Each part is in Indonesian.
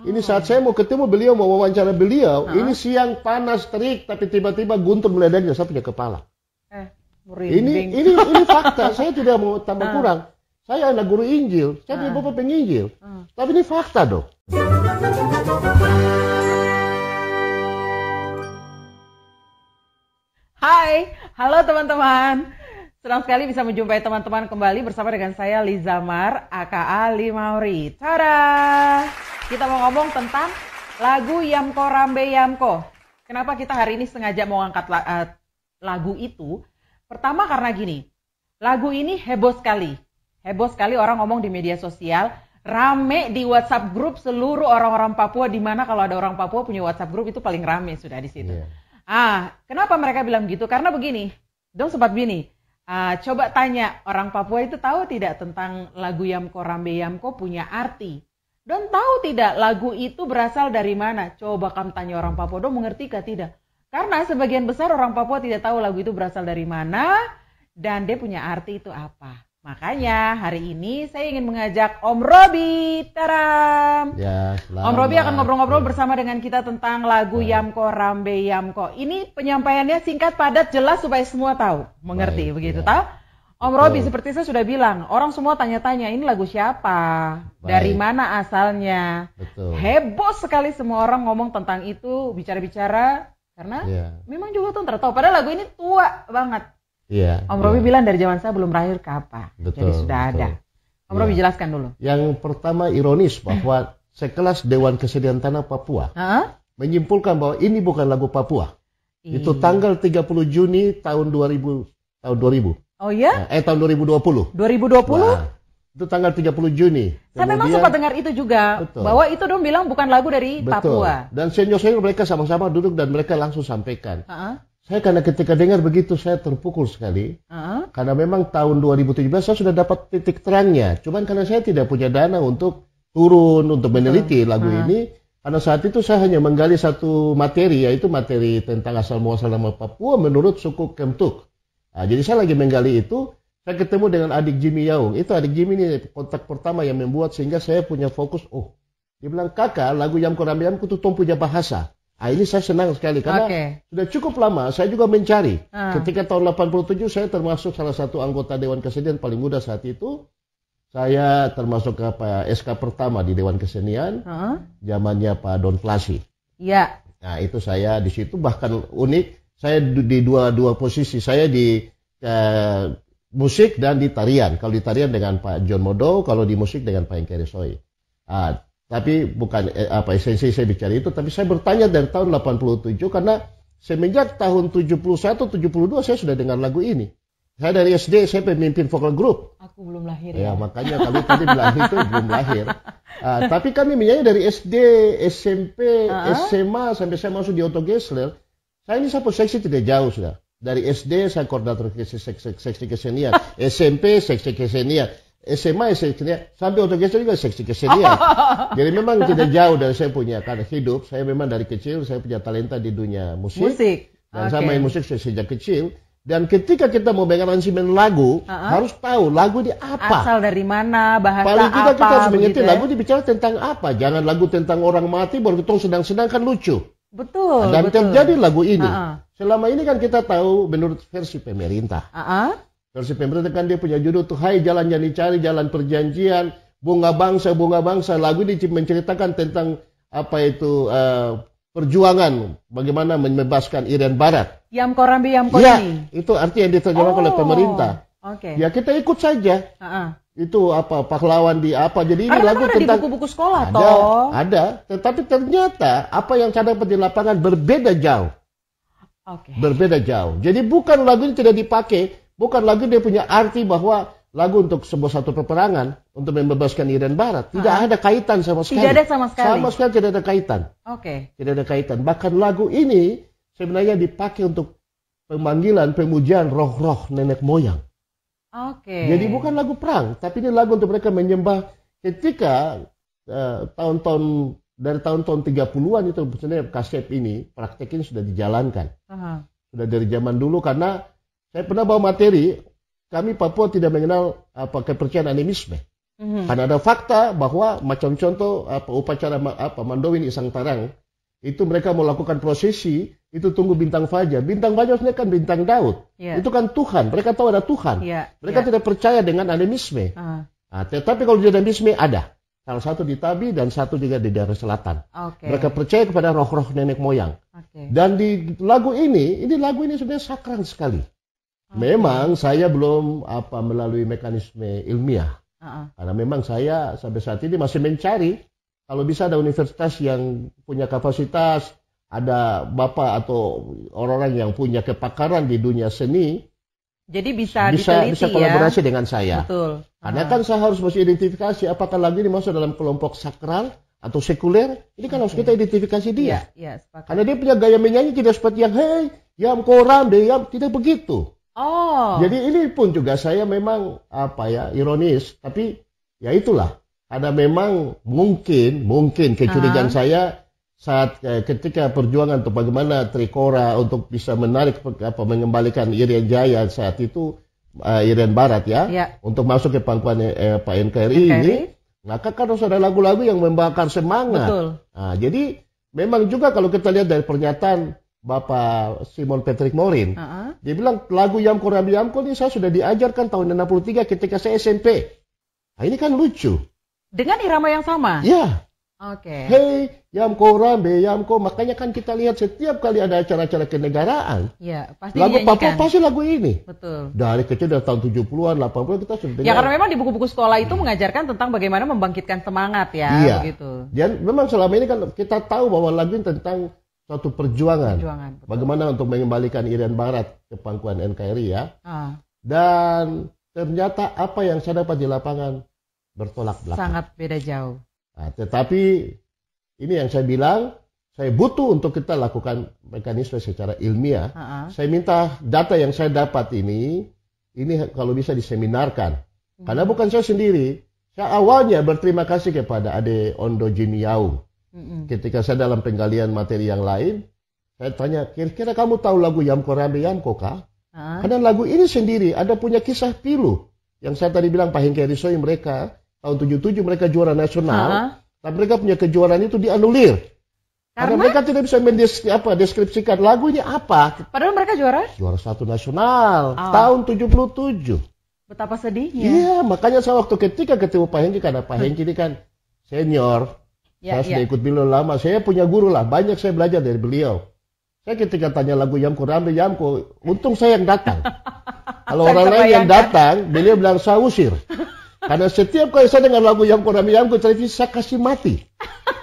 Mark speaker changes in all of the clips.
Speaker 1: Ini saat saya mau ketemu beliau, mau wawancara beliau, ini siang panas terik, tapi tiba-tiba guntur meledak di samping kepala. Ini fakta. Saya tidak mau tambah kurang. Saya anak guru Injil, saya punya bapak penginjil. Tapi ini fakta dong.
Speaker 2: Hai, halo teman-teman. Senang sekali bisa menjumpai teman-teman kembali bersama dengan saya Liza Mar, aka Limauri. Tada! Kita mau ngomong tentang lagu Yamko Rambe Yamko. Kenapa kita hari ini sengaja mau angkat lagu itu? Pertama karena gini, lagu ini heboh sekali. Heboh sekali orang ngomong di media sosial, rame di WhatsApp grup seluruh orang-orang Papua, di mana kalau ada orang Papua punya WhatsApp grup itu paling rame sudah di situ. Kenapa mereka bilang gitu? Karena begini, dong sempat begini. Coba tanya orang Papua itu tahu tidak tentang lagu Yamko Rambe Yamko punya arti? Don tahu tidak lagu itu berasal dari mana? Coba kamu tanya orang Papua, Don mengerti kah tidak? Karena sebagian besar orang Papua tidak tahu lagu itu berasal dari mana dan dia punya arti itu apa. Makanya hari ini saya ingin mengajak Om Robi. Taram.
Speaker 1: Ya,
Speaker 2: Om Robi akan ngobrol-ngobrol bersama dengan kita tentang lagu Yamko Rambe Yamko. Ini penyampaiannya singkat, padat, jelas supaya semua tahu, mengerti begitu tahu? Om Robi, seperti saya sudah bilang, orang semua tanya-tanya ini lagu siapa, dari mana asalnya. Heboh sekali semua orang ngomong tentang itu, bicara-bicara, karena memang juga tuh tahu. Padahal lagu ini tua banget. Om Robi bilang dari zaman saya belum lahir ke apa, jadi sudah ada. Om Robi jelaskan dulu. Yang
Speaker 1: pertama ironis bahwa sekelas Dewan Kesenian Tanah Papua menyimpulkan bahwa ini bukan lagu Papua. Itu tanggal 30 Juni tahun 2000.
Speaker 2: Oh ya?
Speaker 1: Tahun 2020.
Speaker 2: 2020?
Speaker 1: Nah, itu tanggal 30 Juni.
Speaker 2: Saya memang sempat dengar itu juga, bahwa itu dong bilang bukan lagu dari Papua.
Speaker 1: Dan senior-senior mereka sama-sama duduk dan mereka langsung sampaikan. Saya karena ketika dengar begitu saya terpukul sekali. Karena memang tahun 2017 saya sudah dapat titik terangnya. Cuman karena saya tidak punya dana untuk turun, untuk meneliti lagu ini. Karena saat itu saya hanya menggali satu materi, yaitu materi tentang asal-muasal nama Papua menurut suku Kemtuk. Jadi saya lagi menggali itu, saya ketemu dengan adik Jimmy Yaung. Itu adik Jimmy ini kontak pertama yang membuat sehingga saya punya fokus. Dia bilang, kakak lagu Yamko Rambe Yamko itu punya bahasa. Ini saya senang sekali karena sudah cukup lama saya juga mencari. Ketika tahun 87 saya termasuk salah satu anggota Dewan Kesenian paling muda saat itu. Saya termasuk SK pertama di Dewan Kesenian. Zamannya Pak Don Plasi.
Speaker 2: Iya.
Speaker 1: Nah, itu saya di situ bahkan unik. Saya di dua posisi. Saya di musik dan di tarian. Kalau di tarian dengan Pak John Modo, kalau di musik dengan Pak Engkere Soy. Tapi bukan esensi saya bicara itu, tapi saya bertanya dari tahun 87 karena semenjak tahun 71-72 saya sudah dengar lagu ini. Saya dari SD, saya pemimpin vokal grup.
Speaker 2: Aku belum lahir ya.
Speaker 1: Makanya kami tadi bilang itu belum lahir. Tapi kami menyanyi dari SD, SMP, SMA, sampai saya masuk di Otto Gessler. Saya ini satu seksi tidak jauh sudah. Dari SD saya koordinator seksi kesenian, SMP seksi kesenian. SMA sampai Otto Gessler juga seksi kesenian. Jadi memang tidak jauh dari saya punya karena hidup. Saya memang dari kecil saya punya talenta di dunia musik. Dan saya main musik sejak kecil. Dan ketika kita mau mengaransemen lagu, harus tahu lagu di apa.
Speaker 2: Asal dari mana, bahasa
Speaker 1: paling tidak
Speaker 2: apa.
Speaker 1: Kita harus mengerti lagu dibicara tentang apa. Jangan lagu tentang orang mati baru kita sedang-sedang kan lucu.
Speaker 2: Betul.
Speaker 1: Dan terjadi lagu ini. Selama ini kan kita tahu menurut versi pemerintah. Versi pemerintah kan dia punya judul tuh, hai jalan yang dicari, jalan perjanjian, bunga bangsa. Lagu ini menceritakan tentang apa itu perjuangan, bagaimana membebaskan Irian Barat.
Speaker 2: Yamko Rambe Yamko ini?
Speaker 1: Itu arti yang diterjemahkan oleh pemerintah. Ya kita ikut saja. Itu apa, pahlawan di apa. Jadi ini lagu tentang...
Speaker 2: di buku-buku sekolah
Speaker 1: Ada. Tetapi ternyata apa yang saya dapat di lapangan berbeda jauh. Berbeda jauh. Jadi bukan lagu ini tidak dipakai. Bukan lagu dia punya arti bahwa lagu untuk sebuah satu peperangan untuk membebaskan Irian Barat. Tidak ada kaitan sama sekali.
Speaker 2: Tidak ada sama sekali.
Speaker 1: Sama sekali tidak ada kaitan. Tidak ada kaitan. Bahkan lagu ini sebenarnya dipakai untuk pemanggilan, pemujian roh-roh nenek moyang. Jadi bukan lagu perang, tapi ini lagu untuk mereka menyembah ketika tahun-tahun dari tahun-tahun 30-an itu sebenarnya kaset ini praktek ini sudah dijalankan. Sudah dari zaman dulu karena saya pernah bawa materi, kami Papua tidak mengenal kepercayaan animisme. Karena ada fakta bahwa macam contoh upacara Mandowin Isang Tarang, itu mereka mau lakukan prosesi, itu tunggu bintang fajar. Bintang fajar sebenarnya kan bintang Daud. Itu kan Tuhan, mereka tahu ada Tuhan. Mereka tidak percaya dengan animisme. Tetapi kalau di animisme ada. Salah satu di Tabi dan satu juga di daerah selatan. Mereka percaya kepada roh-roh nenek moyang. Dan di lagu ini sebenarnya sakral sekali. Memang saya belum melalui mekanisme ilmiah. Karena memang saya sampai saat ini masih mencari kalau bisa ada universitas yang punya kapasitas, ada bapak atau orang-orang yang punya kepakaran di dunia seni.
Speaker 2: Jadi bisa
Speaker 1: kolaborasi dengan saya.
Speaker 2: Betul.
Speaker 1: Karena kan saya harus identifikasi apakah lagu ini masuk dalam kelompok sakral atau sekuler. Ini kan harus kita identifikasi dia. Karena dia punya gaya menyanyi tidak seperti yang hey, yam koram deh, yam tidak begitu. Jadi ini pun juga saya memang ironis, tapi ya itulah. Ada memang mungkin kecurigaan saya saat ketika perjuangan untuk bagaimana Trikora untuk bisa menarik mengembalikan Irian Jaya saat itu Irian Barat untuk masuk ke pangkuan NKRI ini, maka kan harus ada lagu-lagu yang membakar semangat.
Speaker 2: Betul.
Speaker 1: Jadi memang juga kalau kita lihat dari pernyataan Bapak Simon Patrick Morin, dia bilang lagu Yamko Rambi Yamko ini saya sudah diajarkan tahun 63 ketika saya SMP. Nah, ini kan lucu.
Speaker 2: Dengan irama yang sama?
Speaker 1: Ya. Hey, Yamko Rambi Yamko. Makanya kan kita lihat setiap kali ada acara-acara kenegaraan.
Speaker 2: Pasti
Speaker 1: lagu Papua pasti lagu ini.
Speaker 2: Betul.
Speaker 1: Dari kecil dari tahun 70-an, 80-an kita sudah dengar.
Speaker 2: Ya karena memang di buku-buku sekolah itu mengajarkan tentang bagaimana membangkitkan semangat begitu.
Speaker 1: Dan memang selama ini kan kita tahu bahwa lagu ini tentang suatu perjuangan bagaimana untuk mengembalikan Irian Barat ke pangkuan NKRI dan ternyata apa yang saya dapat di lapangan bertolak belakang.
Speaker 2: Sangat beda jauh.
Speaker 1: Tetapi ini yang saya bilang, saya butuh untuk kita lakukan mekanisme secara ilmiah. Saya minta data yang saya dapat ini kalau bisa diseminarkan. Karena bukan saya sendiri. Saya awalnya berterima kasih kepada Ade Ondo Jimmy Yaung. Ketika saya dalam penggalian materi yang lain, saya tanya, kira-kira kamu tahu lagu Yamko Rambi Yamko kah? Karena lagu ini sendiri ada punya kisah pilu. Yang saya tadi bilang Pak Hengki Risoi mereka, tahun 77 mereka juara nasional, tapi mereka punya kejuaraan itu dianulir. Karena mereka tidak bisa mendeskripsikan lagu ini apa.
Speaker 2: Padahal mereka juara?
Speaker 1: Juara 1 nasional, tahun 77.
Speaker 2: Betapa sedihnya.
Speaker 1: Iya, makanya saya waktu ketika ketemu Pak Hengki, karena Pak Hengki ini kan senior, saya sudah ikut beliau lama, saya punya guru lah, banyak saya belajar dari beliau. Saya ketika tanya lagu Yamko Rambi Yamko, untung saya yang datang. Kalau orang lain yang datang, beliau bilang saya usir. Karena setiap kali saya dengar lagu Yamko Rambi Yamko, saya kasih mati.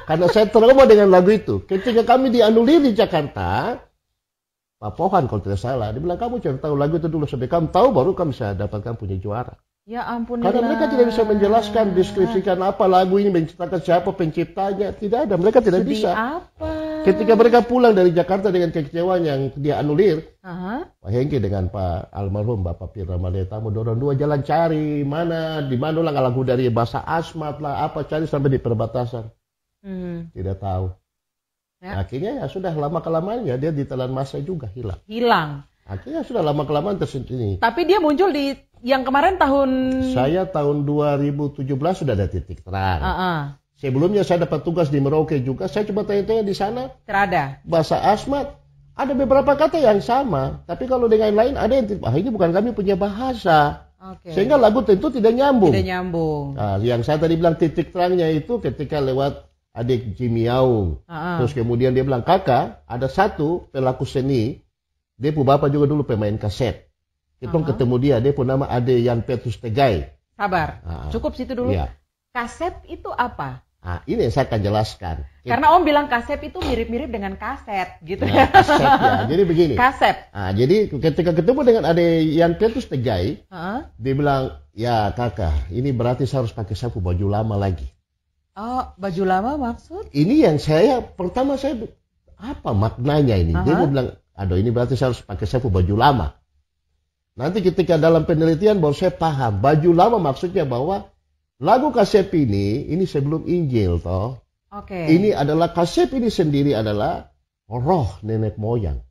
Speaker 1: Karena saya trauma dengan lagu itu. Ketika kami dianulir di Jakarta, Pak Pohan kalau tidak salah, dia bilang kamu cari tahu lagu itu dulu, sampai kamu tahu baru kamu bisa dapatkan punya juara.
Speaker 2: Ya ampun.
Speaker 1: Karena mereka tidak bisa menjelaskan, deskripsikan apa lagu ini, menciptakan siapa penciptanya. Tidak ada, mereka tidak bisa.
Speaker 2: Apa?
Speaker 1: Ketika mereka pulang dari Jakarta dengan kekecewaan yang dia anulir, Pak Hengki dengan Pak almarhum Bapak Pir Ramadeta dorong dua jalan cari di mana lah lagu dari bahasa Asmat lah, apa cari sampai di perbatasan. Tidak tahu. Akhirnya ya sudah lama-kelamaan ya dia ditelan masa juga hilang. Akhirnya sudah lama-kelamaan tersendiri.
Speaker 2: Tapi dia muncul di yang kemarin
Speaker 1: Saya tahun 2017 sudah ada titik terang. Sebelumnya saya dapat tugas di Merauke juga. Saya coba tanya-tanya di sana.
Speaker 2: Terada.
Speaker 1: Bahasa Asmat. Ada beberapa kata yang sama. Tapi kalau dengan lain ada yang ini bukan kami punya bahasa. Sehingga lagu tentu tidak nyambung. Nah, yang saya tadi bilang titik terangnya itu ketika lewat adik Jimmy Yaung. Terus kemudian dia bilang, kakak ada satu pelaku seni. Dia pun bapak juga dulu pemain kaset. Kita ketemu dia pun nama Ade Yan Petrus Tegai.
Speaker 2: Sabar, cukup situ dulu. Kaset itu apa?
Speaker 1: Ini yang saya akan jelaskan.
Speaker 2: Karena Om bilang kaset itu mirip-mirip dengan kaset, gitu
Speaker 1: ya. Kaset ya. Jadi begini.
Speaker 2: Kaset.
Speaker 1: Jadi ketika ketemu dengan Ade Yan Petrus Tegai, dia bilang, ya kakak, ini berarti saya harus pakai sapu baju lama lagi.
Speaker 2: Oh, baju lama maksud?
Speaker 1: Ini yang pertama saya apa maknanya ini? Dia bilang, aduh ini berarti saya harus pakai sapu baju lama. Nanti ketika dalam penelitian baru saya paham. Baju lama maksudnya bahwa lagu Kasep ini sebelum Injil toh. Ini adalah Kasep ini sendiri adalah roh nenek moyang.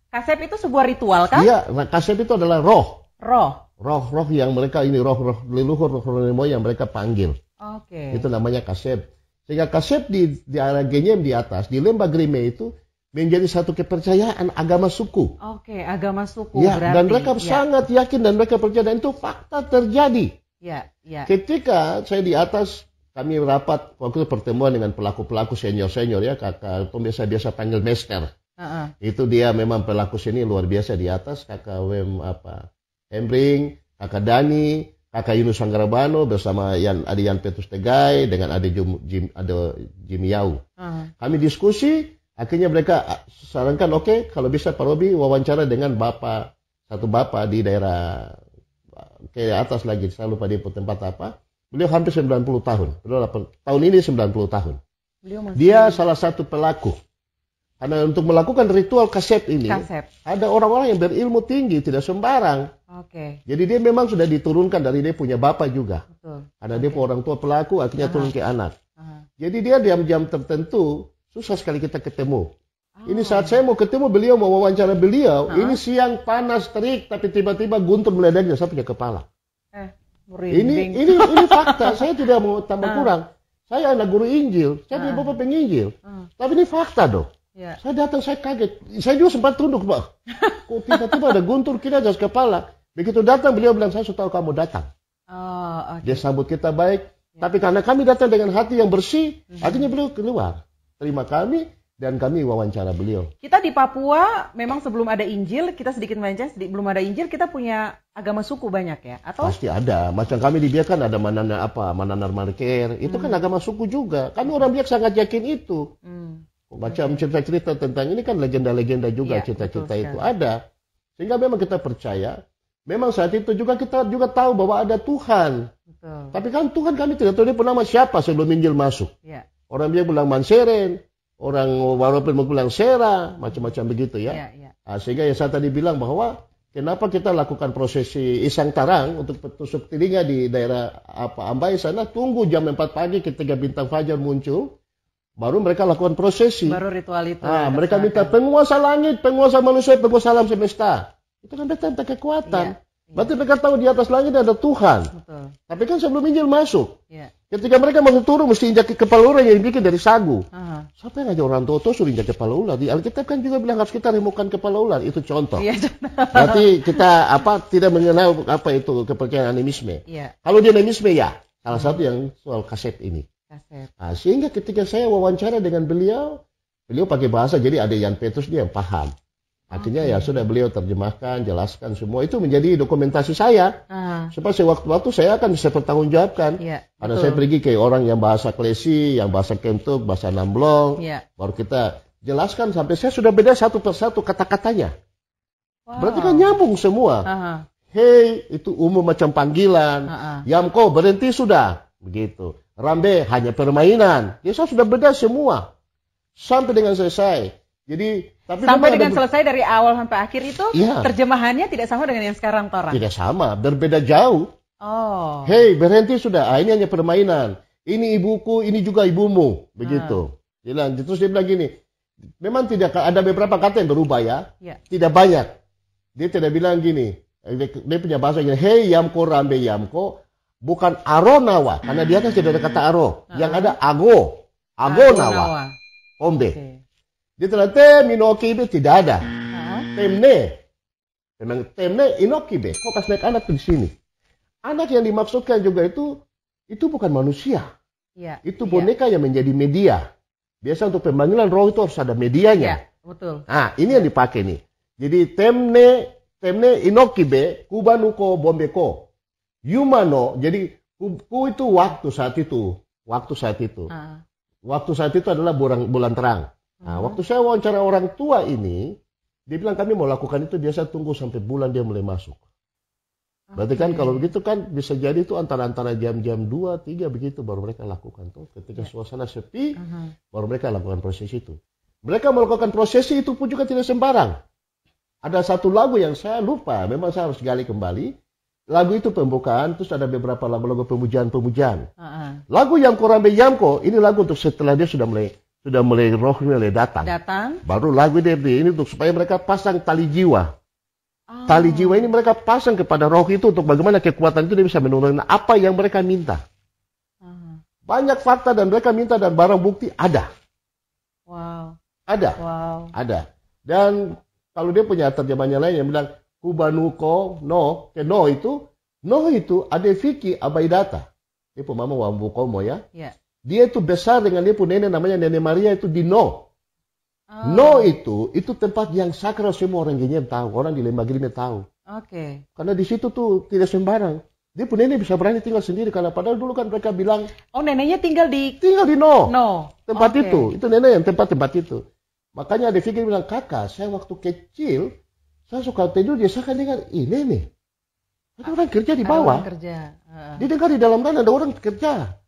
Speaker 2: Kasep itu sebuah ritual kan?
Speaker 1: Iya, Kasep itu adalah roh. roh-roh yang mereka ini, roh-roh leluhur, roh-roh moyang yang mereka panggil. Itu namanya kasep. Sehingga kasep di area genyem di atas, di lembah Grime itu menjadi satu kepercayaan agama suku.
Speaker 2: Agama suku
Speaker 1: ya,
Speaker 2: berarti.
Speaker 1: Dan mereka sangat yakin dan mereka percaya, dan itu fakta terjadi. Ketika saya di atas, kami rapat waktu itu pertemuan dengan pelaku-pelaku senior-senior ya, kakak biasa panggil Mester. Itu dia memang pelaku seni luar biasa di atas, kakak Wem Hembring, kakak Dani, kakak Yunus Anggarabano bersama Yan Petrus Tegai dengan ada Jim Yau. Kami diskusi, akhirnya mereka sarankan kalau bisa Pak Robi wawancara dengan satu bapak di daerah ke atas lagi, saya lupa di tempat apa. Beliau hampir 90 tahun. Tahun ini 90 tahun. Dia salah satu pelaku. Karena untuk melakukan ritual kasep ini, ada orang-orang yang berilmu tinggi, tidak sembarang. Jadi dia memang sudah diturunkan dari dia punya bapak juga. Karena dia orang tua pelaku, akhirnya turun ke anak. Jadi dia jam-jam tertentu, susah sekali kita ketemu. Ini saat saya mau ketemu beliau, mau wawancara beliau, ini siang panas, terik, tapi tiba-tiba guntur meledaknya, saya punya kepala. Ini fakta, saya tidak mau tambah kurang. Saya anak guru Injil, saya punya bapak penginjil. Tapi ini fakta dong. Saya datang, saya kaget. Saya juga sempat tunduk, Pak. Kok tiba-tiba ada guntur kiri atas kepala. Begitu datang, beliau bilang, saya sudah tahu kamu datang. Dia sambut kita baik. Tapi karena kami datang dengan hati yang bersih, akhirnya beliau keluar. Terima kami. Dan kami wawancara beliau.
Speaker 2: Kita di Papua memang sebelum ada Injil, kita sedikit manja, belum ada Injil, kita punya agama suku banyak ya? Atau?
Speaker 1: Pasti ada. Macam kami di Biak kan ada Mananar Marker. Itu kan agama suku juga. Kami orang Biak sangat yakin itu. Macam cerita-cerita tentang ini kan legenda-legenda juga, cerita-cerita itu ada. Sehingga memang kita percaya. Memang saat itu juga kita juga tahu bahwa ada Tuhan. Tapi kan Tuhan kami tidak tahu dia bernama siapa sebelum Injil masuk. Orang Biak bilang Manseren. Orang walaupun bilang Sera, macam-macam begitu ya. Sehingga yang saya tadi bilang bahwa kenapa kita lakukan prosesi Isang Tarang untuk tusuk telinga di daerah Ambai sana, tunggu jam 4 pagi ketika bintang fajar muncul, baru mereka lakukan prosesi.
Speaker 2: Baru ritual itu.
Speaker 1: Mereka minta penguasa langit, penguasa manusia, penguasa alam semesta. Itu kan tentang kekuatan. Berarti mereka tahu di atas langit ada Tuhan. Tapi kan sebelum Injil masuk, ketika mereka masuk turun mesti injak kepala ular yang dibikin dari sagu. Siapa yang ngajak orang tua suruh injak kepala ular? Di Alkitab kan juga bilang harus kita remukan kepala ular. Itu contoh. Berarti kita tidak mengenal apa itu kepercayaan animisme. Kalau dia animisme ya, salah satu yang soal kasep ini. Sehingga ketika saya wawancara dengan beliau pakai bahasa, jadi ada Yan Petrus dia yang paham. Akhirnya ya sudah beliau terjemahkan, jelaskan semua. Itu menjadi dokumentasi saya. Supaya sewaktu-waktu saya akan bisa bertanggungjawabkan. Karena saya pergi ke orang yang bahasa Klesi, yang bahasa Kentuk, bahasa Namblong. Baru kita jelaskan sampai saya sudah beda satu persatu kata-katanya. Berarti kan nyambung semua. Hei, itu umum macam panggilan. Yamko, berhenti sudah. Begitu. Rambe, hanya permainan. Ya saya sudah beda semua. Sampai dengan selesai. Jadi
Speaker 2: sampai dengan selesai dari awal sampai akhir itu terjemahannya tidak sama dengan yang sekarang Torah.
Speaker 1: Tidak sama, berbeda jauh. Hei, berhenti sudah. Ini hanya permainan. Ini ibuku, ini juga ibumu, begitu. Terus dia bilang gini, memang tidak ada beberapa kata yang berubah ya. Tidak banyak. Dia tidak bilang gini. Dia punya bahasa gini, hei yamko rambe yamko, bukan aronawa, karena di atas tidak ada kata aro. Yang ada ago nawa, ombe. Dia telah inokibe tidak ada. Temne inokibe. Kok pas naik anak di sini? Anak yang dimaksudkan juga itu bukan manusia. Itu boneka yang menjadi media. Biasa untuk pemanggilan roh itu harus ada medianya.
Speaker 2: Betul.
Speaker 1: Ini yang dipakai nih. Jadi temne inokibe kubanuko bombeko. Yumano. Jadi ku itu waktu saat itu. Waktu saat itu adalah bulan terang. Waktu saya wawancara orang tua ini, dia bilang kami mau lakukan itu biasa tunggu sampai bulan dia mulai masuk. Berarti kan kalau begitu kan bisa jadi itu antara jam-jam 2-3 begitu baru mereka lakukan tuh. Ketika suasana sepi, baru mereka lakukan prosesi itu. Mereka melakukan prosesi itu pun juga tidak sembarang. Ada satu lagu yang saya lupa, memang saya harus gali kembali. Lagu itu pembukaan, terus ada beberapa lagu-lagu pemujaan. Lagu yang Korambe Yamko, ini lagu untuk setelah dia sudah mulai rohnya mulai datang. Baru lagu ini untuk supaya mereka pasang tali jiwa. Tali jiwa ini mereka pasang kepada roh itu untuk bagaimana kekuatan itu dia bisa menurunkan apa yang mereka minta. Banyak fakta dan mereka minta dan barang bukti ada.
Speaker 2: Wow.
Speaker 1: Ada.
Speaker 2: Wow.
Speaker 1: Ada. Dan kalau dia punya terjemahannya lain yang bilang kubanuko no, ke no itu ada fiki abaidata. Dia pun mama wambukomo ya.
Speaker 2: Yeah.
Speaker 1: Dia itu besar dengan dia pun nenek namanya Nenek Maria itu di No. No itu tempat yang sakral, semua orang Genyem tahu, orang di Lembah Grime tahu.
Speaker 2: Oke.
Speaker 1: Karena di situ tuh tidak sembarang. Dia pun nenek bisa berani tinggal sendiri karena padahal dulu kan mereka bilang.
Speaker 2: Oh, neneknya tinggal di
Speaker 1: No.
Speaker 2: No.
Speaker 1: Tempat itu nenek yang tempat itu. Makanya ada fikir bilang, kakak, saya waktu kecil saya suka tidur dia saya kan dengar, ini nih. Ada orang kerja di bawah. Dia dengar di dalam tanah ada orang kerja.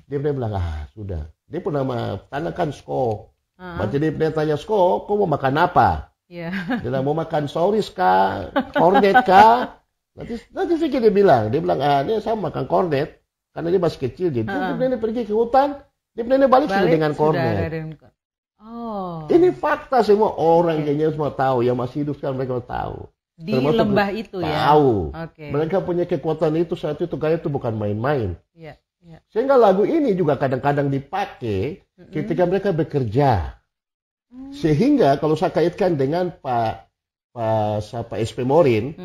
Speaker 1: Dia bilang, sudah. Dia pun nama tanah kan Sko. Baca dia tanya Sko, kau mau makan apa? Dia bilang, mau makan soris kah? Kornet kah? Nanti fikir dia bilang, ini saya makan kornet. Karena dia masih kecil. Jadi dia pergi ke hutan, dia balik sudah dengan kornet. Ini fakta semua orang kayaknya semua tahu. Yang masih hidup sekarang mereka tahu.
Speaker 2: Di lembah itu ya?
Speaker 1: Tahu. Mereka punya kekuatan itu saat itu kayak itu bukan main-main. Sehingga lagu ini juga kadang-kadang dipakai ketika mereka bekerja. Sehingga kalau saya kaitkan dengan Pak SP Morin,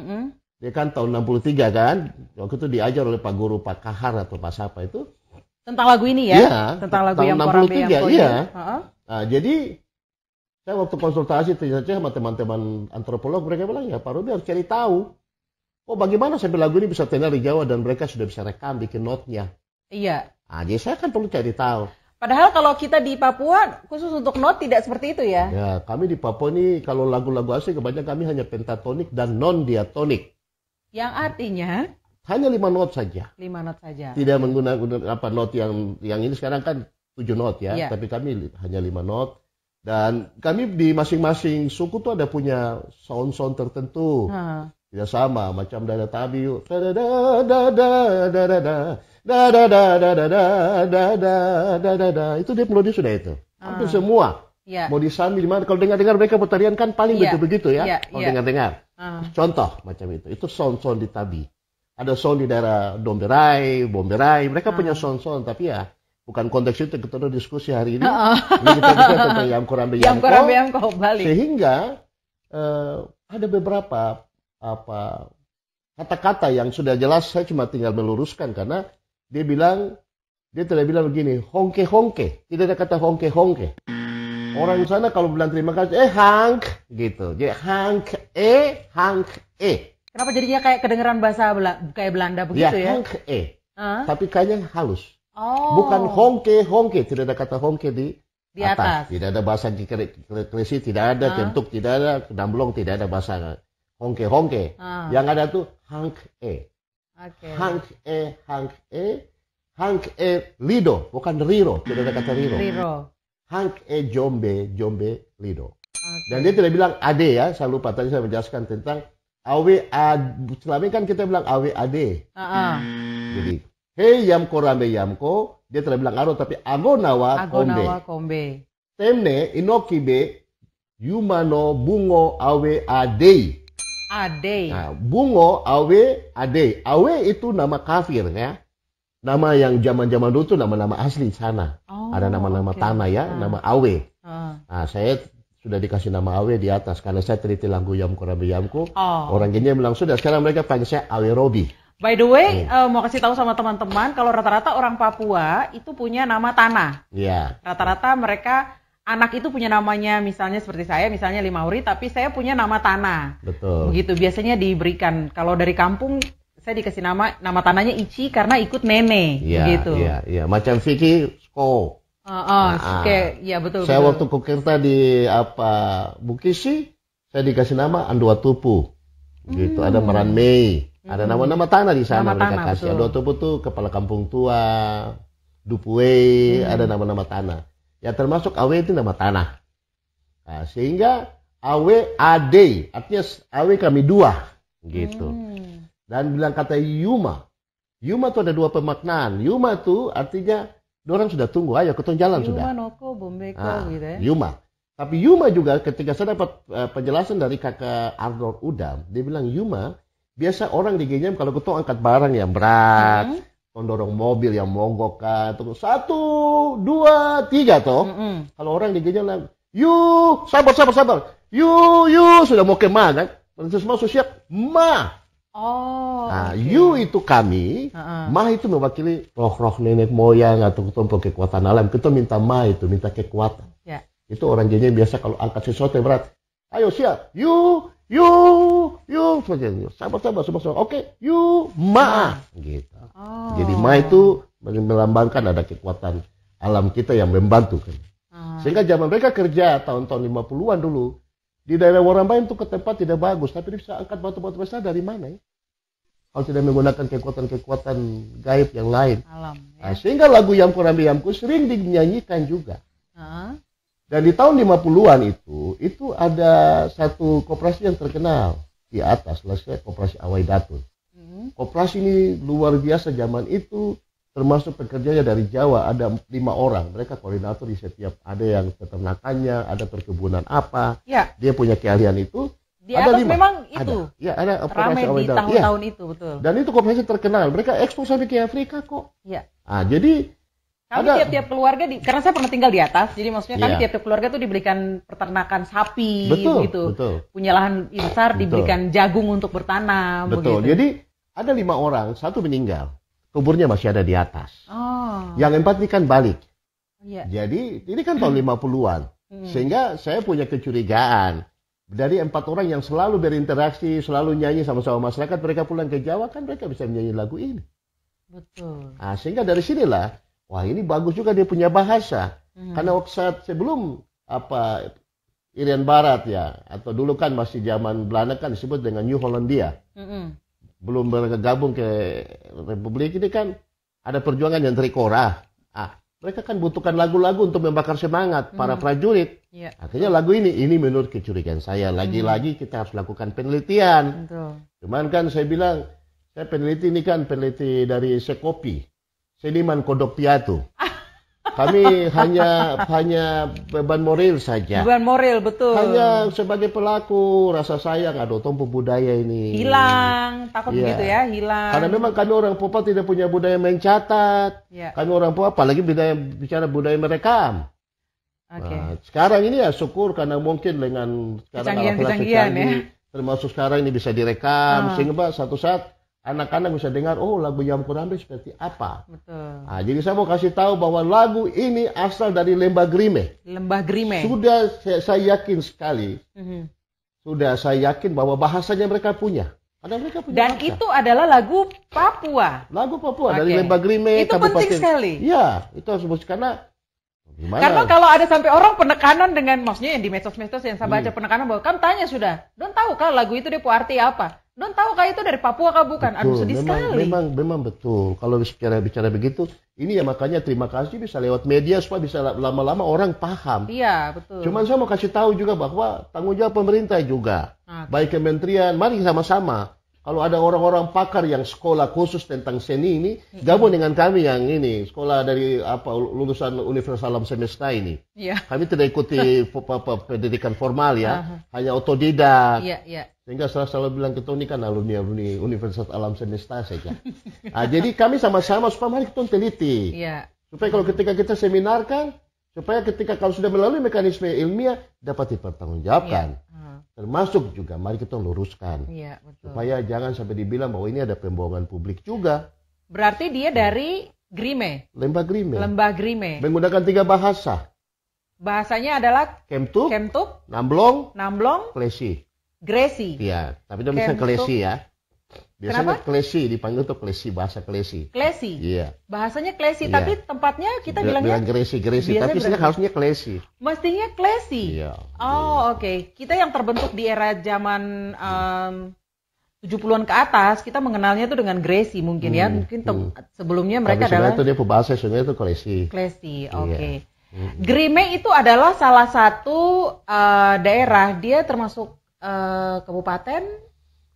Speaker 1: dia kan tahun 63 kan, waktu itu diajar oleh Pak Guru Pak Kahar atau Pak Sapa itu.
Speaker 2: Tentang lagu ini ya? Iya. Tentang lagu yang Korambe Yamko.
Speaker 1: Iya. Nah, jadi saya waktu konsultasi ternyata sama teman-teman antropolog, mereka bilang, ya Pak Robi harus cari tahu. Bagaimana sampai lagu ini bisa tenar di Jawa dan mereka sudah bisa rekam, bikin notnya.
Speaker 2: Iya.
Speaker 1: Jadi saya kan perlu cari tahu.
Speaker 2: Padahal kalau kita di Papua, khusus untuk not tidak seperti itu ya?
Speaker 1: Ya, kami di Papua ini kalau lagu-lagu asli kebanyakan kami hanya pentatonik dan non-diatonik.
Speaker 2: Yang artinya?
Speaker 1: Hanya 5 not saja.
Speaker 2: 5 not saja.
Speaker 1: Tidak menggunakan not yang ini sekarang kan 7 not ya. Tapi kami hanya 5 not. Dan kami di masing-masing suku tuh ada punya sound-sound tertentu. Tidak sama, macam dada tabiu. Itu dia melodi sudah itu. Hampir semua. Mau disambil dimana. Kalau dengar-dengar mereka tarian kan paling begitu ya. Kalau dengar-dengar. Contoh macam itu. Itu sound-sound di tabi. Ada sound di daerah Domberai, Bomberai. Mereka punya sound-sound tapi ya. Bukan konteks itu kita diskusi hari ini. Ini kita tentang Yam Korambe Yamko. Sehingga ada beberapa kata-kata yang sudah jelas saya cuma tinggal meluruskan karena dia tidak bilang begini, hongke-hongke. Tidak ada kata hongke-hongke. Orang di sana kalau bilang terima kasih, hank gitu. Jadi hank
Speaker 2: Kenapa jadinya kayak kedengeran bahasa kayak Belanda begitu ya?
Speaker 1: Hank tapi kayaknya halus. Bukan hongke, tidak ada kata hongke di atas. Tidak ada bahasa kresi, tidak ada kentuk, tidak ada damblong, tidak ada bahasa hongke. Yang ada tuh hank lido, bukan riro, tidak ada kata riro. Hank jombe lido. Dan dia tidak bilang ade ya, saya lupa tadi saya menjelaskan tentang awe selama ini kan kita bilang awe ade. Jadi hei Yam Korambe Yamko, dia tidak bilang aro tapi agonawa kombe. Temne inokibe yumano bungo awe adei. Nah, bungo awe adei. Awe itu nama kafir ya. Nama yang zaman-zaman dulu itu nama-nama asli sana. Ada nama-nama tanah ya, nama awe. Nah, saya sudah dikasih nama awe di atas karena saya teliti lagu Yam Korambe Yamko. Orang Genyem bilang sudah sekarang mereka panggil saya awe Robi.
Speaker 2: By the way, mau kasih tahu sama teman-teman, kalau rata-rata orang Papua itu punya nama tanah.
Speaker 1: Iya.
Speaker 2: Rata-rata mereka, anak itu punya namanya, misalnya seperti saya, misalnya Limauri, tapi saya punya nama tanah.
Speaker 1: Betul.
Speaker 2: Begitu, biasanya diberikan. Kalau dari kampung, saya dikasih nama tanahnya Ici karena ikut nenek.
Speaker 1: Iya,
Speaker 2: gitu.
Speaker 1: Iya. Macam Vicky, Sko.
Speaker 2: Iya betul.
Speaker 1: Saya waktu kukerta di Bukisi, saya dikasih nama Andua Tupu. Gitu, ada Meran Mei. Ada nama-nama tanah di sana mereka kasih. Ada tubuh tuh kepala kampung tua, Dupue, ada nama-nama tanah. Ya termasuk Awe itu nama tanah. Nah, sehingga Awe Ade, artinya Awe kami dua, gitu. Dan bilang kata Yuma. Yuma itu ada 2 pemaknaan. Yuma itu artinya orang sudah tunggu, ayo ketemu jalan sudah.
Speaker 2: Yuma noko bombeko gitu ya.
Speaker 1: Yuma. Tapi Yuma juga ketika saya dapat penjelasan dari kakak Arnold Udam, dia bilang Yuma, biasa orang di Genyem kalau ketong angkat barang yang berat, dorong mobil yang mogok kan, terus 1, 2, 3 toh. Kalau orang di Genyem bilang, yuk sabar, yuk sudah mau kemah kan, semua siap, ma. Nah, Yu itu kami, Ma itu mewakili roh-roh nenek moyang atau ketemu kekuatan alam. Kita minta Ma itu, minta kekuatan.
Speaker 2: Ya.
Speaker 1: Itu orang Genyem biasa kalau angkat sesuatu yang berat. Ayo siap, Yu, sabar. Oke, Yu, Ma. Gitu. Jadi Ma itu melambangkan ada kekuatan alam kita yang membantu kan. Sehingga zaman mereka kerja tahun-tahun 50-an dulu. Di daerah Warambai itu ke tempat tidak bagus, tapi dia bisa angkat batu-batu besar dari mana ya? Kalau tidak menggunakan kekuatan-kekuatan gaib yang lain.
Speaker 2: Alam, ya.
Speaker 1: Nah, sehingga lagu Yamku Rambi Yamku sering dinyanyikan juga. Dan di tahun 50-an itu ada satu koperasi yang terkenal di atas, koperasi Awai Datun. Koperasi ini luar biasa zaman itu, termasuk pekerjanya dari Jawa, ada 5 orang. Mereka koordinator di setiap, ada yang peternakannya, ada perkebunan apa. Ya. Dia punya keahlian itu.
Speaker 2: Di ada atas 5. Memang itu.
Speaker 1: Ada
Speaker 2: ramai di tahun-tahun itu, betul.
Speaker 1: Dan itu koperasi terkenal. Mereka ekspor sampai ke Afrika kok.
Speaker 2: Iya.
Speaker 1: Nah, jadi
Speaker 2: kami tiap-tiap keluarga, karena saya pernah tinggal di atas, jadi maksudnya kami tiap-tiap keluarga tuh diberikan peternakan sapi, gitu. Punya lahan besar, diberikan jagung untuk bertanam.
Speaker 1: Betul. Begitu. Jadi ada 5 orang, 1 meninggal. Kuburnya masih ada di atas. Yang 4 ini kan balik. Jadi ini kan tahun 50-an. Sehingga saya punya kecurigaan. Dari 4 orang yang selalu berinteraksi, selalu nyanyi sama-sama masyarakat, mereka pulang ke Jawa kan mereka bisa menyanyi lagu ini.
Speaker 2: Betul.
Speaker 1: Nah, sehingga dari sinilah, wah ini bagus juga dia punya bahasa. Karena saat sebelum Irian Barat ya, atau dulu kan masih zaman Belanda kan disebut dengan New Hollandia. Belum bergabung ke Republik ini kan ada perjuangan yang terikora. Mereka kan butuhkan lagu-lagu untuk membakar semangat para prajurit. Akhirnya lagu ini menurut kecurigaan saya. Lagi-lagi kita harus lakukan penelitian. Cuman kan saya bilang, saya peneliti ini kan peneliti dari Sekopi, Seniman Kodok Piatu. Kami hanya beban moral saja.
Speaker 2: Beban moral, betul.
Speaker 1: Hanya sebagai pelaku rasa sayang, aduh tompo budaya ini
Speaker 2: hilang, takut begitu ya, hilang.
Speaker 1: Karena memang kami orang Papua tidak punya budaya mencatat. Kami orang Papua apalagi bicara budaya merekam. Nah, sekarang ini ya syukur karena mungkin dengan sekarang alat-alat canggih, termasuk sekarang ini bisa direkam sehingga satu saat anak-anak bisa dengar, oh lagu Yamku Rambi seperti apa.
Speaker 2: Betul.
Speaker 1: Nah, jadi saya mau kasih tahu bahwa lagu ini asal dari Lembah Grime.
Speaker 2: Lembah Grime.
Speaker 1: Sudah saya yakin sekali. Sudah saya yakin bahwa bahasanya mereka punya. Ada mereka punya.
Speaker 2: Dan bahasa. Itu adalah lagu Papua.
Speaker 1: Lagu Papua dari Lembah Grime.
Speaker 2: Itu penting sekali.
Speaker 1: Iya, itu harus karena gimana?
Speaker 2: Karena kalau ada sampai orang penekanan dengan, maksudnya yang di medsos-medsos yang saya baca penekanan bahwa kamu tanya sudah, don tahu kah lagu itu dia arti apa? Don tahu kah itu dari Papua kah bukan?
Speaker 1: Betul,
Speaker 2: aduh sedih sekali.
Speaker 1: Memang betul. Kalau bicara begitu, ini ya makanya terima kasih bisa lewat media supaya bisa lama-lama orang paham.
Speaker 2: Iya, betul.
Speaker 1: Cuman saya mau kasih tahu juga bahwa tanggung jawab pemerintah juga. Baik kementerian, mari sama-sama. Kalau ada orang-orang pakar yang sekolah khusus tentang seni ini, gabung dengan kami yang ini, sekolah dari lulusan Universitas Alam Semesta ini. Kami tidak ikuti pendidikan formal ya, hanya otodidak. Sehingga saya selalu bilang kita ini kan alumni Universitas Alam Semesta saja. Jadi kami sama-sama supaya mari kita teliti. Supaya kalau ketika kita seminar kan, supaya ketika kalau sudah melalui mekanisme ilmiah dapat dipertanggungjawabkan. Termasuk juga mari kita luruskan. Betul. Supaya jangan sampai dibilang bahwa ini ada pembohongan publik juga.
Speaker 2: Berarti dia dari Grime.
Speaker 1: Lembah Grime.
Speaker 2: Lembah Grime.
Speaker 1: Menggunakan 3 bahasa.
Speaker 2: Bahasanya adalah
Speaker 1: Kemtuk, Namblong, Klesi.
Speaker 2: Gresi.
Speaker 1: Iya, tapi dia bisa Klesi ya. Biasanya Klesi dipanggil tuh Klesi, bahasa Klesi.
Speaker 2: Klesi.
Speaker 1: Iya.
Speaker 2: Bahasanya Klesi, tapi tempatnya kita bilangnya
Speaker 1: Gresi, tapi sebenarnya harusnya Klesi.
Speaker 2: Mestinya Klesi.
Speaker 1: Iya.
Speaker 2: Oh, oke. Kita yang terbentuk di era zaman 70-an ke atas, kita mengenalnya tuh dengan Gresi mungkin ya. Mungkin sebelumnya mereka adalah
Speaker 1: itu dia bahasa sebenarnya itu Klesi.
Speaker 2: Klesi, oke. Grime itu adalah salah satu daerah, dia termasuk kabupaten.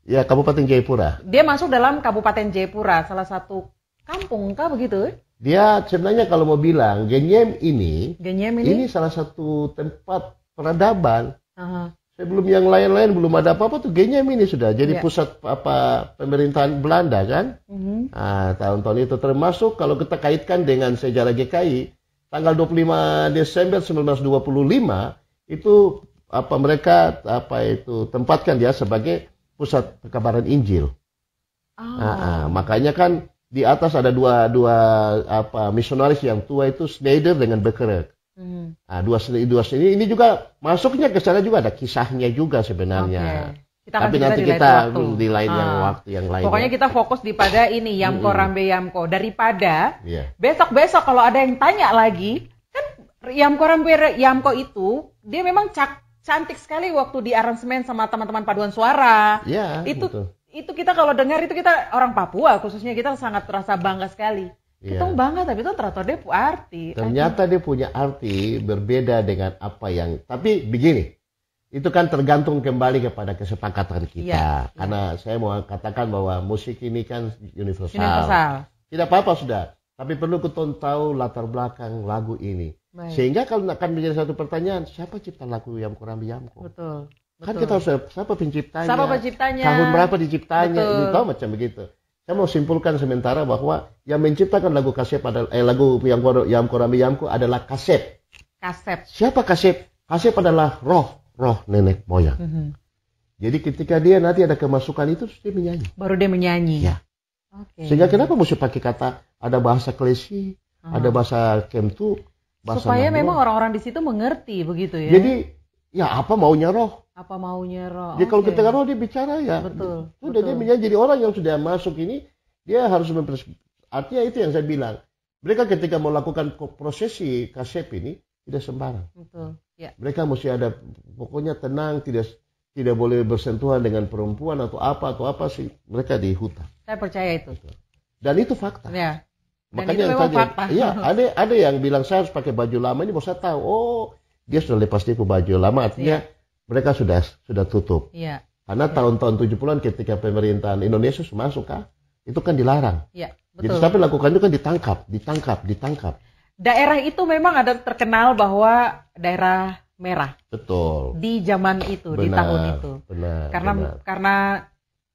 Speaker 1: Ya, Kabupaten Jayapura.
Speaker 2: Dia masuk dalam Kabupaten Jayapura, salah satu kampung kah begitu?
Speaker 1: Dia sebenarnya kalau mau bilang Genyem ini
Speaker 2: ini
Speaker 1: salah satu tempat peradaban. Sebelum yang lain-lain belum ada apa-apa tuh Genyam ini sudah jadi pusat pemerintahan Belanda kan. Tahun-tahun itu termasuk kalau kita kaitkan dengan sejarah GKI, tanggal 25 Desember 1925 itu mereka tempatkan dia sebagai pusat perkabaran Injil. Makanya kan di atas ada dua misionaris yang tua itu Schneider dengan Beckerer. Dua seni ini juga masuknya ke sana juga ada kisahnya juga sebenarnya. Tapi nanti kita di lain waktu yang lain.
Speaker 2: Pokoknya kita fokus di pada ini Yamko Rambe Yamko daripada besok-besok kalau ada yang tanya lagi kan Yamko Rambe Yamko itu dia memang cantik sekali waktu di aransemen sama teman-teman paduan suara. Itu kita kalau dengar itu kita orang Papua khususnya kita sangat terasa bangga sekali. Kita bangga tapi itu ternyata dia punya arti.
Speaker 1: Ternyata dia punya arti berbeda dengan apa yang. Tapi begini, itu kan tergantung kembali kepada kesepakatan kita. Karena saya mau katakan bahwa musik ini kan universal. Tidak apa-apa sudah. Tapi perlu kita tahu latar belakang lagu ini. Sehingga kalau akan menjadi satu pertanyaan, siapa cipta lagu Yamko Rambe Yamko?
Speaker 2: Betul.
Speaker 1: Kan kita harus siapa penciptanya?
Speaker 2: Tahun
Speaker 1: berapa diciptanya? Itu tahu macam begitu. Saya mau simpulkan sementara bahwa yang menciptakan lagu Kasep lagu Yamko Rambe Yamko adalah Kasep. Siapa Kasep? Kasep adalah roh nenek moyang. Jadi ketika dia nanti ada kemasukan itu dia menyanyi.
Speaker 2: Baru dia menyanyi.
Speaker 1: Sehingga kenapa mesti pakai kata ada bahasa klesi, ada bahasa kemtu, bahasa
Speaker 2: supaya memang orang-orang di situ mengerti begitu ya.
Speaker 1: Jadi apa maunya roh?
Speaker 2: Jadi
Speaker 1: kalau kita roh dia bicara ya.
Speaker 2: Betul.
Speaker 1: Sudah dia menyanyi. Jadi orang yang sudah masuk ini dia harus artinya itu yang saya bilang. Mereka ketika mau lakukan prosesi Kasep ini tidak sembarang.
Speaker 2: Betul.
Speaker 1: Mereka mesti ada pokoknya tenang, tidak boleh bersentuhan dengan perempuan atau apa sih. Mereka di hutan.
Speaker 2: Saya percaya itu.
Speaker 1: Dan itu fakta.
Speaker 2: Makanya itu fakta.
Speaker 1: Ada yang bilang saya harus pakai baju lama ini, mau saya tahu. Dia sudah lepas tipu baju lama, artinya mereka sudah tutup. Karena tahun-tahun 70-an ketika pemerintahan Indonesia masuk itu kan dilarang. Betul. Jadi sampai lakukan itu kan ditangkap.
Speaker 2: Daerah itu memang ada terkenal bahwa daerah merah.
Speaker 1: Betul.
Speaker 2: Di zaman itu, di tahun itu. Karena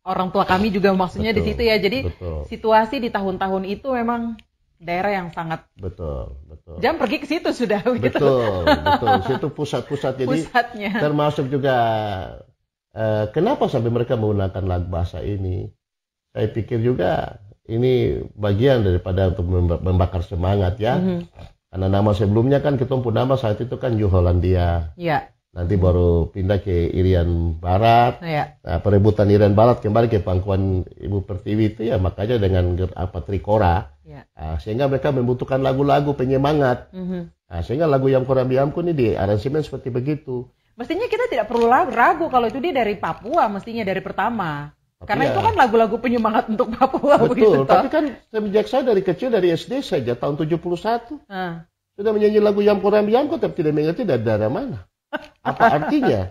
Speaker 2: orang tua kami juga maksudnya di situ ya. Jadi situasi di tahun-tahun itu memang daerah yang sangat Jangan pergi ke situ sudah begitu.
Speaker 1: Betul. Situ pusat-pusat jadi termasuk juga kenapa sampai mereka menggunakan lagu bahasa ini. Saya pikir juga ini bagian daripada untuk membakar semangat ya. Karena nama sebelumnya kan kita pun nama saat itu kan New Hollandia. Nanti baru pindah ke Irian Barat. Nah, perebutan Irian Barat kembali ke pangkuan Ibu Pertiwi itu ya makanya dengan Trikora. Sehingga mereka membutuhkan lagu-lagu penyemangat. Sehingga lagu Yamko Rambe Yamko ini di aransemen seperti begitu.
Speaker 2: Mestinya kita tidak perlu ragu kalau itu dia dari Papua, mestinya dari pertama. Karena itu kan lagu-lagu penyemangat untuk Papua.
Speaker 1: Betul, tapi kan semenjak saya dari kecil, dari SD saja, tahun 71. Sudah menyanyi lagu Yamko Rambe Yamko, tapi tidak mengerti dari daerah mana. Apa artinya?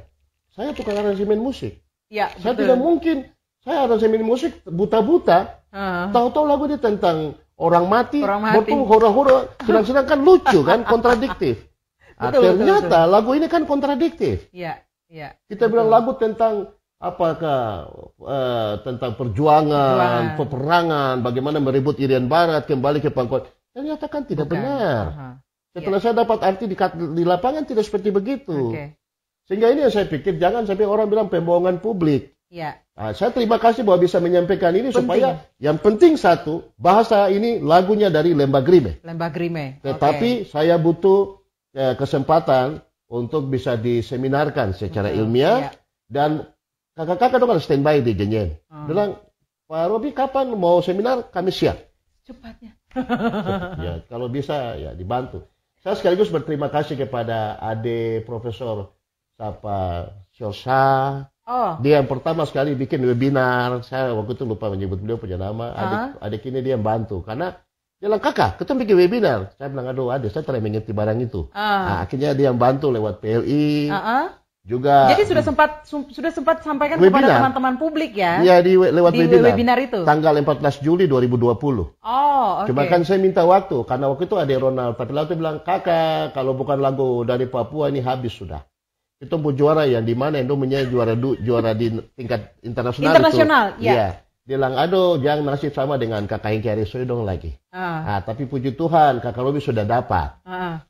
Speaker 1: Saya bukan aransemen musik. Saya tidak mungkin, saya aransemen musik buta-buta. Tahu-tahu lagu ini tentang orang mati. Betul, hura-hura. Sedang-sedang kan lucu kan, kontradiktif. Ternyata lagu ini kan kontradiktif. Kita bilang lagu tentang apakah tentang perjuangan, peperangan, bagaimana merebut Irian Barat, kembali ke pangkuan. Ternyata kan tidak benar. Setelah saya dapat arti di lapangan tidak seperti begitu. Sehingga ini yang saya pikir jangan sampai orang bilang pembohongan publik. Saya terima kasih bahwa bisa menyampaikan ini supaya yang penting satu, bahasa ini lagunya dari Lembah Grime. Tetapi saya butuh kesempatan untuk bisa diseminarkan secara ilmiah dan kakak-kakak dong ada standby di Genyen. Bilang, Pak Robi kapan mau seminar? Kami siap.
Speaker 2: Cepatnya.
Speaker 1: Ya, kalau bisa ya dibantu. Saya sekaligus berterima kasih kepada Ade Profesor Sapa Syosa. Dia yang pertama sekali bikin webinar. Saya waktu itu lupa menyebut beliau punya nama. Adik ini dia yang bantu. Karena dia bilang, kakak, kita bikin webinar. Saya bilang, aduh Ade, saya tidak mengerti barang itu. Nah, akhirnya dia yang bantu lewat PLI. Juga. Jadi
Speaker 2: sudah sempat sampaikan webinar kepada teman-teman publik ya?
Speaker 1: Iya, lewat
Speaker 2: webinar itu.
Speaker 1: Tanggal 14 Juli 2020. Cuma kan saya minta waktu karena waktu itu ada Ronald Patilato bilang, kakak kalau bukan lagu dari Papua ini habis sudah. kita pun juara yang di mana Indonesia juara di tingkat internasional.
Speaker 2: Internasional,
Speaker 1: itu. Ya. Dia bilang, aduh, jangan nasib sama dengan kakak Hengki Arisoy dong lagi. Nah, tapi puji Tuhan, kakak Robi sudah dapat. Nah,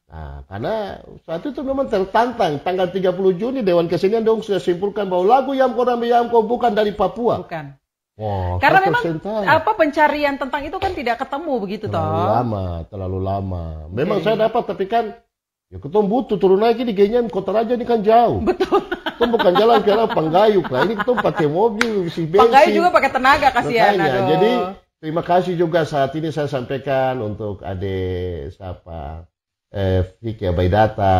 Speaker 1: karena saat itu memang tertantang. Tanggal 30 Juni Dewan Kesenian dong sudah simpulkan bahwa lagu Yamko Rambe Yamko bukan dari Papua.
Speaker 2: Bukan.
Speaker 1: Oh,
Speaker 2: karena memang pencarian tentang itu kan tidak ketemu begitu
Speaker 1: terlalu lama. Memang saya dapat, tapi kan ya kita butuh turun lagi di Genyan, Kota Raja ini kan jauh.
Speaker 2: Betul.
Speaker 1: Kita bukan jalan ke Panggayuk lah. Ini kita pakai mobil, isi bensin.
Speaker 2: Panggayuk juga pakai tenaga, kasihan.
Speaker 1: Jadi terima kasih juga saat ini saya sampaikan untuk adik siapa Vicky Abaidata.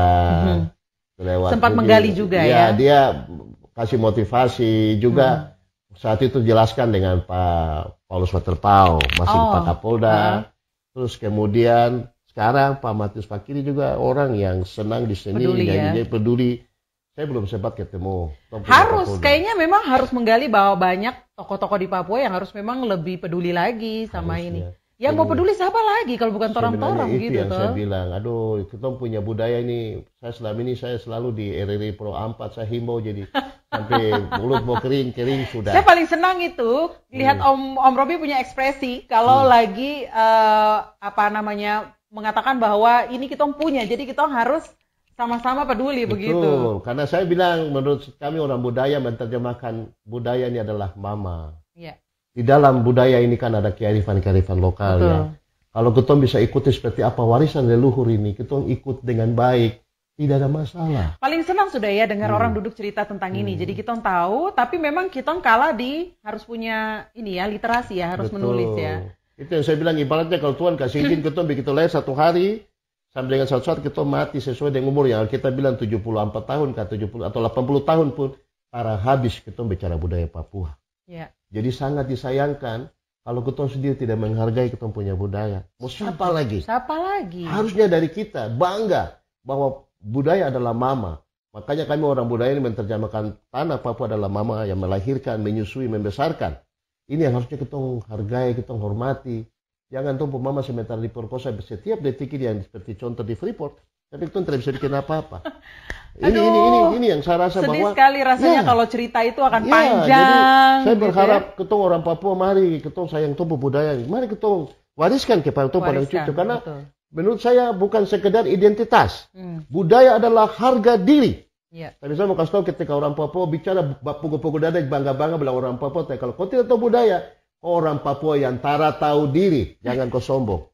Speaker 2: Sempat menggali juga ya.
Speaker 1: Dia kasih motivasi juga. Saat itu jelaskan dengan Pak Paulus Waterpau, masih Pak Kapolda. Terus kemudian sekarang Pak Matius Fakiri juga orang yang senang di seni, peduli. Saya belum sempat ketemu.
Speaker 2: Kayaknya memang harus menggali bahwa banyak tokoh-tokoh di Papua yang harus memang lebih peduli lagi sama ini. Yang mau peduli siapa lagi kalau bukan torang-torang gitu.
Speaker 1: Itu yang saya bilang, aduh kita punya budaya ini. Saya selalu di RRI Pro 4, saya himbau jadi sampai mulut mau kering sudah.
Speaker 2: Saya paling senang itu lihat Om Robi punya ekspresi kalau lagi mengatakan bahwa ini kita punya, jadi kita harus sama-sama peduli.
Speaker 1: Betul,
Speaker 2: begitu.
Speaker 1: Karena saya bilang menurut kami orang budaya menerjemahkan budaya ini adalah mama.
Speaker 2: Iya.
Speaker 1: Di dalam budaya ini kan ada kearifan-kearifan lokal. Betul. Ya. Kalau kita bisa ikuti seperti apa warisan leluhur ini, kita ikut dengan baik, tidak ada masalah.
Speaker 2: Paling senang sudah ya dengar orang duduk cerita tentang ini. Jadi kita tahu, tapi memang kita kalah harus punya ini ya, literasi ya, harus menulis ya.
Speaker 1: Itu yang saya bilang, ibaratnya kalau Tuhan kasih izin kita begitu lahir satu hari, sampai dengan suatu saat kita mati sesuai dengan umur yang kita bilang 74 tahun, 70 atau 80 tahun pun, para habis kita bicara budaya Papua.
Speaker 2: Ya.
Speaker 1: Jadi sangat disayangkan kalau kita sendiri tidak menghargai kita punya budaya. Mau siapa lagi?
Speaker 2: Siapa lagi?
Speaker 1: Harusnya dari kita bangga bahwa budaya adalah mama. Makanya kami orang budaya ini menerjemahkan tanah Papua adalah mama yang melahirkan, menyusui, membesarkan. Ini yang harusnya kita hargai, kita hormati. Jangan tumpu mama sementara diperkosa setiap detik ini yang seperti contoh di Freeport. Tapi kita tidak bisa bikin apa-apa. Ini yang saya rasa
Speaker 2: sedih sekali rasanya kalau cerita itu akan panjang.
Speaker 1: Jadi saya berharap kita orang Papua, mari kita sayang tumpu budaya. Mari kita wariskan kepada pada cucu. Karena menurut saya bukan sekedar identitas. Budaya adalah harga diri. Tapi saya mau kasih tahu ketika orang Papua bicara pukul-pukul dada bangga-bangga bilang orang Papua. Tapi kalau kau tidak tahu budaya, orang Papua yang tara tahu diri. Jangan kau sombong.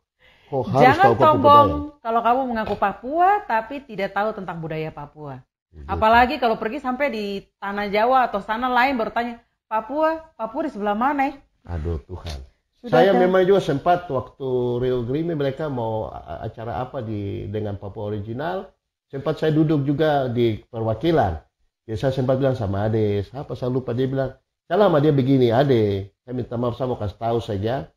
Speaker 2: Jangan sombong kalau kamu mengaku Papua tapi tidak tahu tentang budaya Papua. Apalagi kalau pergi sampai di tanah Jawa atau sana lain baru tanya, Papua di sebelah mana?
Speaker 1: Aduh Tuhan. Saya memang juga sempat waktu Real Grime mereka mau acara apa dengan Papua original, sempat saya duduk juga di perwakilan. Jadi saya sempat bilang sama Ade, saya lupa, dia bilang, salah sama dia begini, Ade, saya minta maaf, saya mau kasih tahu saja.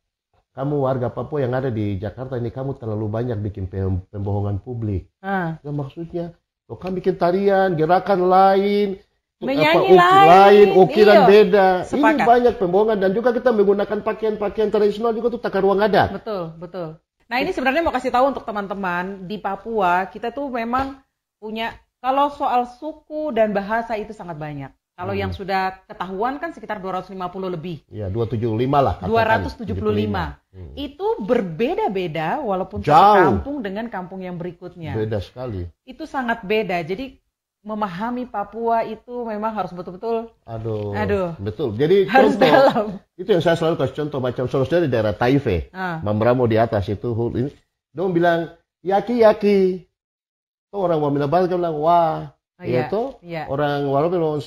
Speaker 1: Kamu warga Papua yang ada di Jakarta ini, kamu terlalu banyak bikin pembohongan publik. Ya, maksudnya, kamu bikin tarian, gerakan lain,
Speaker 2: menyanyi lain,
Speaker 1: ukiran beda. Sepakat. Ini banyak pembohongan dan juga kita menggunakan pakaian-pakaian tradisional juga tuh tata ruang adat.
Speaker 2: Betul. Nah ini sebenarnya mau kasih tahu untuk teman-teman di Papua, kita tuh memang punya, kalau soal suku dan bahasa itu sangat banyak. Kalau yang sudah ketahuan kan sekitar 250 lebih.
Speaker 1: Ya, 275 lah.
Speaker 2: 275. Itu berbeda-beda walaupun satu kampung dengan kampung yang berikutnya.
Speaker 1: Beda sekali.
Speaker 2: Itu sangat beda. Jadi memahami Papua itu memang harus betul-betul. Aduh. Betul. Jadi
Speaker 1: harus contoh, dalam. Itu yang saya selalu kasih contoh macam saudara di daerah Taife, Mambramo di atas itu. Ini, dong bilang yaki. Itu orang Wamila bilang wah. Orang Waro bilang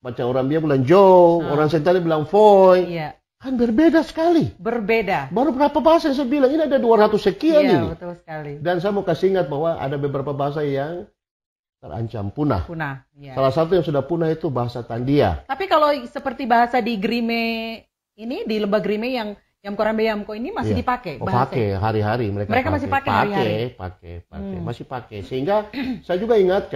Speaker 1: macam orang dia bilang Jo, orang Sentani bilang Foy. Kan berbeda sekali.
Speaker 2: Berbeda.
Speaker 1: Baru berapa bahasa yang saya bilang, ini ada 200 sekian ini.
Speaker 2: Iya, betul sekali.
Speaker 1: Dan saya mau kasih ingat bahwa ada beberapa bahasa yang terancam punah. Salah satu yang sudah punah itu bahasa Tandia.
Speaker 2: Tapi kalau seperti bahasa di Grime ini, di lembah Grime yang Yamko Rambe Yamko ini masih dipakai
Speaker 1: pakai hari-hari mereka
Speaker 2: masih pakai hari-hari.
Speaker 1: Pakai. Masih pakai. Sehingga saya juga ingat,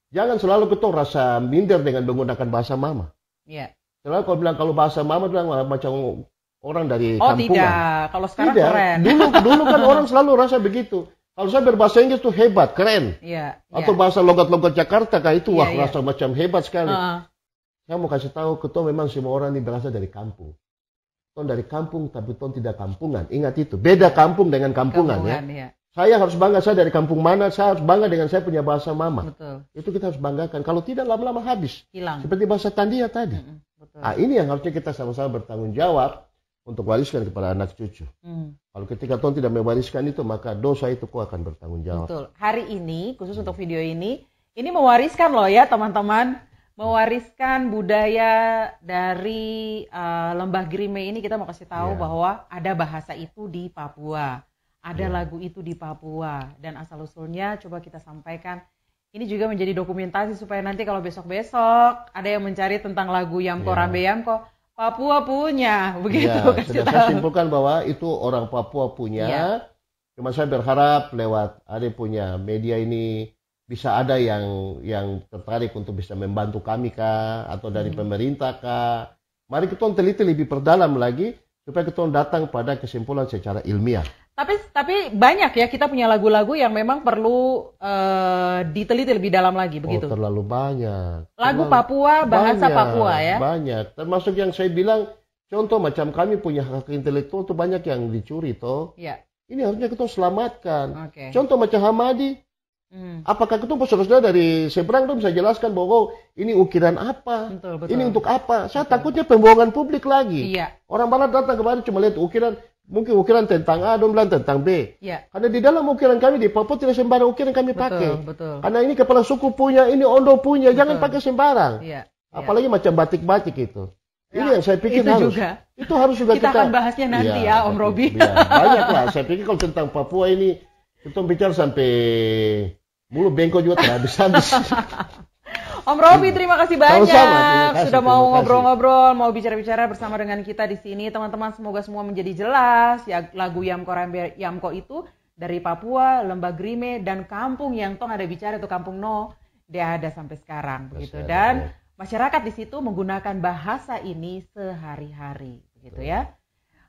Speaker 1: jangan selalu kita rasa minder dengan menggunakan bahasa mama.
Speaker 2: Iya.
Speaker 1: Selalu kalau bilang kalau bahasa mama bilang macam orang dari
Speaker 2: kampungan.
Speaker 1: Oh tidak,
Speaker 2: kalau sekarang keren.
Speaker 1: Dulu kan orang selalu rasa begitu. Kalau saya berbahasa Inggris tuh hebat, keren.
Speaker 2: Iya.
Speaker 1: Atau bahasa logat-logat Jakarta kayak itu, wah
Speaker 2: Iya.
Speaker 1: rasa macam hebat sekali. Saya mau kasih tahu ke Tom, memang semua orang ini berasal dari kampung. Tom dari kampung, tapi Tom tidak kampungan. Ingat itu, beda kampung dengan kampungan ya.
Speaker 2: Iya.
Speaker 1: Saya harus bangga saya dari kampung mana, saya harus bangga dengan saya punya bahasa mama.
Speaker 2: Betul.
Speaker 1: Itu kita harus banggakan. Kalau tidak lama-lama habis.
Speaker 2: Hilang.
Speaker 1: Seperti bahasa Tandia tadi.
Speaker 2: Betul.
Speaker 1: Nah, ini yang harusnya kita sama-sama bertanggung jawab untuk wariskan kepada anak cucu. Kalau ketika Tuhan tidak mewariskan itu, maka dosa itu kau akan bertanggung jawab.
Speaker 2: Betul. Hari ini, khusus untuk video ini mewariskan loh ya teman-teman. Mewariskan budaya dari Lembah Grimei ini. Kita mau kasih tahu bahwa ada bahasa itu di Papua. Ada lagu itu di Papua. Dan asal-usulnya coba kita sampaikan. Ini juga menjadi dokumentasi supaya nanti kalau besok-besok ada yang mencari tentang lagu Yamko Rambe Yamko, Papua punya, begitu.
Speaker 1: Sudah saya simpulkan bahwa itu orang Papua punya. Cuma saya berharap lewat ada punya media ini bisa ada yang tertarik untuk bisa membantu kami kah, atau dari pemerintah kah. Mari kita teliti lebih perdalam lagi supaya kita datang pada kesimpulan secara ilmiah.
Speaker 2: Tapi banyak ya, kita punya lagu-lagu yang memang perlu diteliti lebih dalam lagi, begitu.
Speaker 1: Terlalu banyak.
Speaker 2: Lagu Papua, bahasa
Speaker 1: banyak,
Speaker 2: Papua ya.
Speaker 1: Banyak, termasuk yang saya bilang, contoh macam kami punya hak intelektual tuh banyak yang dicuri toh.
Speaker 2: Iya.
Speaker 1: Ini harusnya kita selamatkan.
Speaker 2: Okay.
Speaker 1: Contoh macam Hamadi. Apakah kita saudara dari seberang tuh bisa jelaskan bahwa ini ukiran apa?
Speaker 2: Betul.
Speaker 1: Ini untuk apa? Saya takutnya pembohongan publik lagi.
Speaker 2: Iya.
Speaker 1: Orang barat datang kemarin cuma lihat ukiran. Mungkin ukiran tentang A, dong bilang tentang B.
Speaker 2: Ya.
Speaker 1: Karena di dalam ukiran kami di Papua tidak sembarang ukiran kami pakai.
Speaker 2: Betul.
Speaker 1: Karena ini kepala suku punya, ini ondo punya, jangan pakai sembarang.
Speaker 2: Ya.
Speaker 1: Apalagi macam batik-batik itu. Ini yang saya pikir itu harus juga
Speaker 2: kita akan bahasnya nanti ya Om Robi.
Speaker 1: Banyak lah. Saya pikir kalau tentang Papua ini kita bicara sampai mulut bengkok juga tidak habis-habis.
Speaker 2: Om Robi, terima kasih banyak.
Speaker 1: Sama-sama,
Speaker 2: sudah mau ngobrol-ngobrol, mau bicara-bicara bersama dengan kita di sini. Teman-teman, semoga semua menjadi jelas ya, lagu Yamko Rambe Yamko itu dari Papua, Lembah Grimei, dan kampung yang Tong ada bicara itu Kampung No, dia ada sampai sekarang begitu. Dan masyarakat di situ menggunakan bahasa ini sehari-hari begitu ya.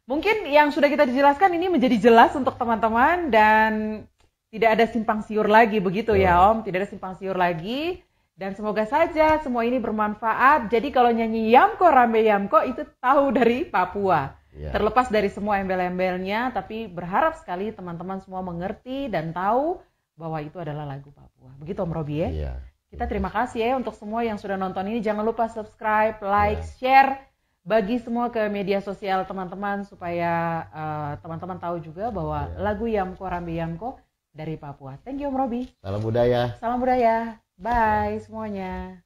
Speaker 2: Mungkin yang sudah kita dijelaskan ini menjadi jelas untuk teman-teman dan tidak ada simpang siur lagi begitu ya Om, tidak ada simpang siur lagi. Dan semoga saja semua ini bermanfaat. Jadi kalau nyanyi Yamko Rambe Yamko itu tahu dari Papua. Terlepas dari semua embel-embelnya, tapi berharap sekali teman-teman semua mengerti dan tahu bahwa itu adalah lagu Papua. Begitu Om Robi ya? Kita terima kasih ya untuk semua yang sudah nonton ini. Jangan lupa subscribe, like, share. Bagi semua ke media sosial teman-teman supaya teman-teman tahu juga bahwa lagu Yamko Rambe Yamko dari Papua. Thank you Om Robi.
Speaker 1: Salam budaya.
Speaker 2: Salam budaya. Bye semuanya.